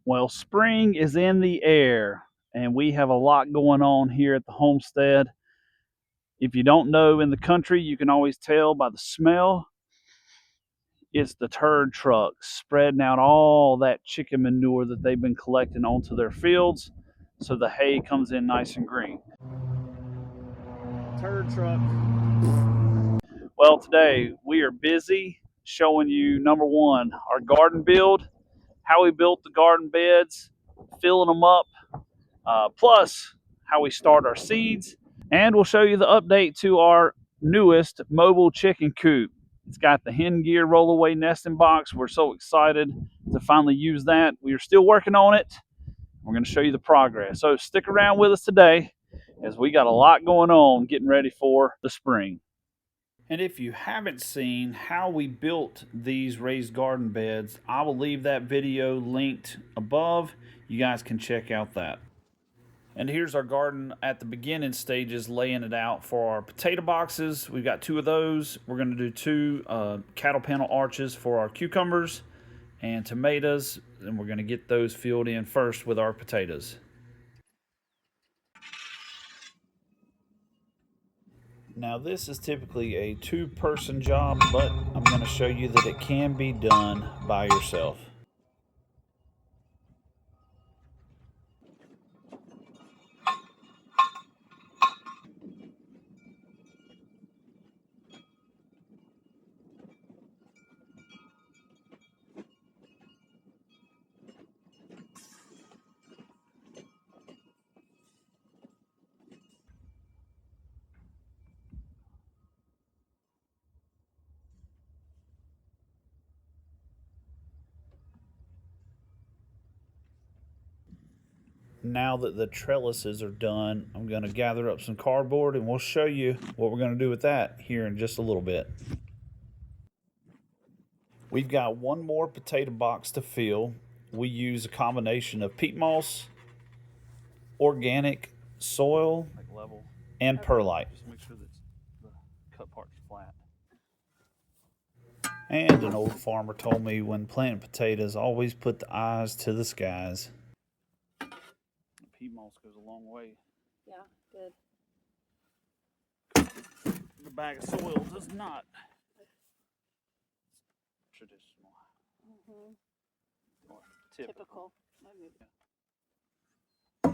Well, spring is in the air, and we have a lot going on here at the homestead. If you don't know in the country, you can always tell by the smell. It's the turd trucks spreading out all that chicken manure that they've been collecting onto their fields so the hay comes in nice and green. Turd truck. Well, today we are busy showing you, number one, our garden build, how we built the garden beds, filling them up, plus how we start our seeds, and we'll show you the update to our newest mobile chicken coop. It's got the hen gear rollaway nesting box. We're so excited to finally use that. We are still working on it. We're going to show you the progress. So stick around with us today as we got a lot going on getting ready for the spring. And if you haven't seen how we built these raised garden beds, I will leave that video linked above. You guys can check out that. And here's our garden at the beginning stages, laying it out for our potato boxes. We've got 2 of those. We're going to do 2 cattle panel arches for our cucumbers and tomatoes, and we're going to get those filled in first with our potatoes. Now this is typically a 2-person job, but I'm going to show you that it can be done by yourself. Now that the trellises are done, I'm going to gather up some cardboard and we'll show you what we're going to do with that here in just a little bit. We've got 1 more potato box to fill. We use a combination of peat moss, organic soil, and perlite. Just make sure that the cut part's flat. And an old farmer told me when planting potatoes, always put the eyes to the skies. Peat moss goes a long way. Yeah, good. The bag of soil does not. Traditional. Or typical. How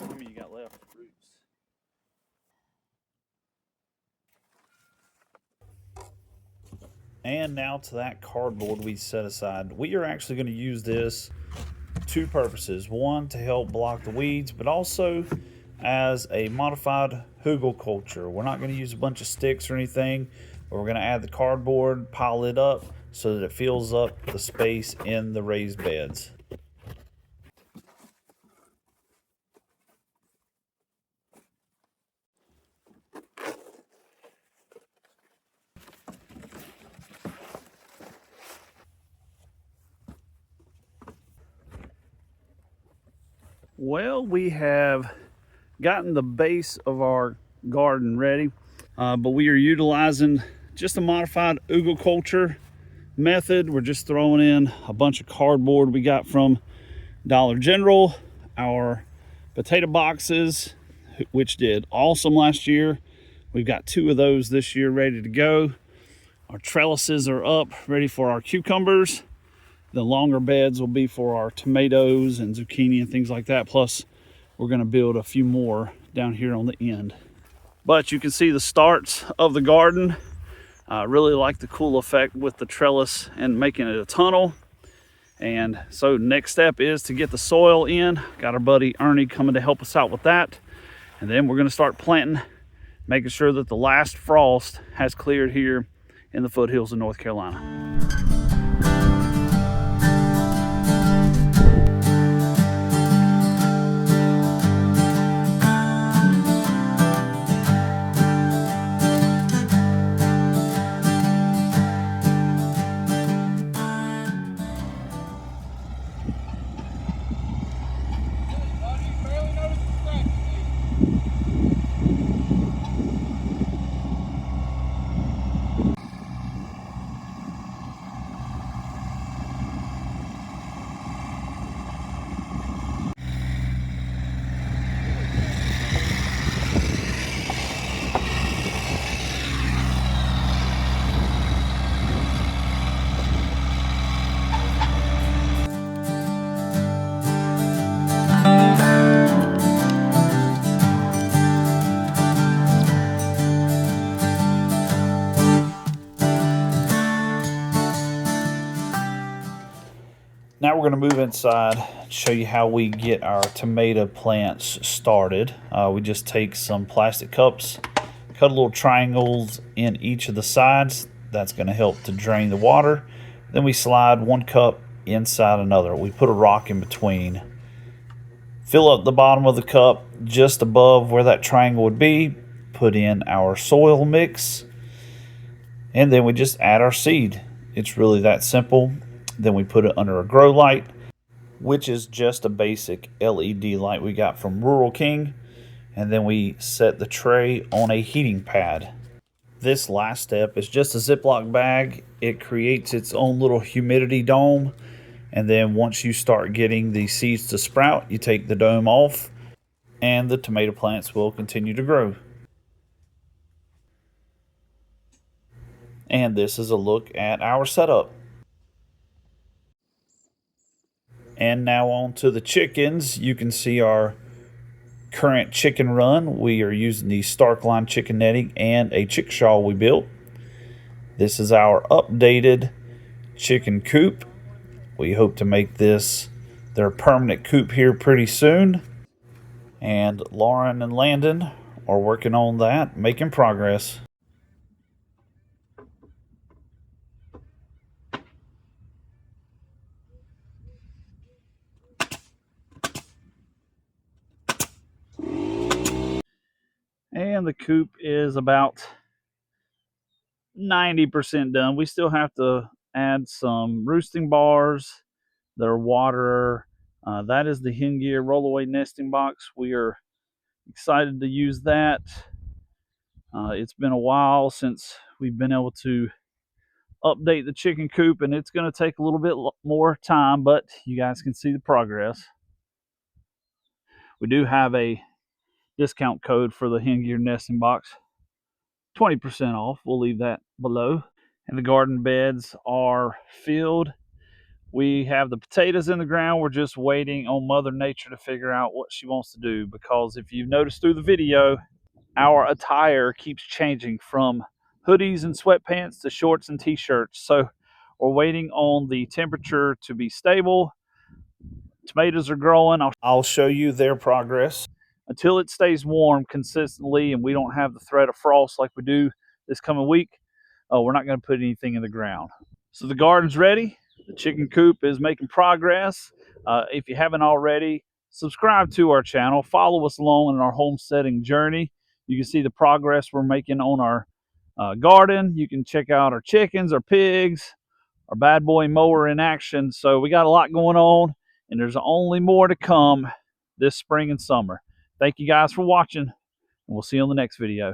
many you got left? Roots. And now to that cardboard we set aside. We are actually going to use this 2 purposes. One, to help block the weeds, but also as a modified hugelkultur. We're not going to use a bunch of sticks or anything, but we're going to add the cardboard, pile it up so that it fills up the space in the raised beds. Well, we have gotten the base of our garden ready, but we are utilizing just a modified hugelkultur method. We're just throwing in a bunch of cardboard we got from Dollar General, our potato boxes, which did awesome last year. We've got 2 of those this year ready to go. Our trellises are up, ready for our cucumbers. The longer beds will be for our tomatoes and zucchini and things like that. Plus, we're going to build a few more down here on the end. But you can see the starts of the garden. I really like the cool effect with the trellis and making it a tunnel. And so next step is to get the soil in. Got our buddy Ernie coming to help us out with that. And then we're going to start planting, making sure that the last frost has cleared here in the foothills of North Carolina. going to move inside and show you how we get our tomato plants started. We just take some plastic cups, cut little triangles in each of the sides. That's going to help to drain the water. Then we slide one cup inside another. We put a rock in between. Fill up the bottom of the cup just above where that triangle would be. Put in our soil mix. And then we just add our seed. It's really that simple. Then we put it under a grow light, which is just a basic LED light we got from Run.Chicken. And then we set the tray on a heating pad. This last step is just a Ziploc bag. It creates its own little humidity dome. And then once you start getting the seeds to sprout, you take the dome off and the tomato plants will continue to grow. And this is a look at our setup. And now on to the chickens. You can see our current chicken run. We are using the Stark line chicken netting and a chickshaw we built. This is our updated chicken coop. We hope to make this their permanent coop here pretty soon. And Lauren and Landon are working on that, making progress. And the coop is about 90% done. We still have to add some roosting bars, their water. That is the hen gear rollaway nesting box. We are excited to use that. It's been a while since we've been able to update the chicken coop, and it's going to take a little bit more time, but you guys can see the progress. We do have a discount code for the hen gear nesting box, 20% off. We'll leave that below. And the garden beds are filled. We have the potatoes in the ground. We're just waiting on Mother Nature to figure out what she wants to do, because if you've noticed through the video, our attire keeps changing from hoodies and sweatpants to shorts and t-shirts. So we're waiting on the temperature to be stable. Tomatoes are growing. I'll show you their progress. Until it stays warm consistently and we don't have the threat of frost like we do this coming week, we're not going to put anything in the ground. So the garden's ready. The chicken coop is making progress. If you haven't already, subscribe to our channel. Follow us along in our homesteading journey. You can see the progress we're making on our garden. You can check out our chickens, our pigs, our bad boy mower in action. So we got a lot going on, and there's only more to come this spring and summer. Thank you guys for watching, and we'll see you on the next video.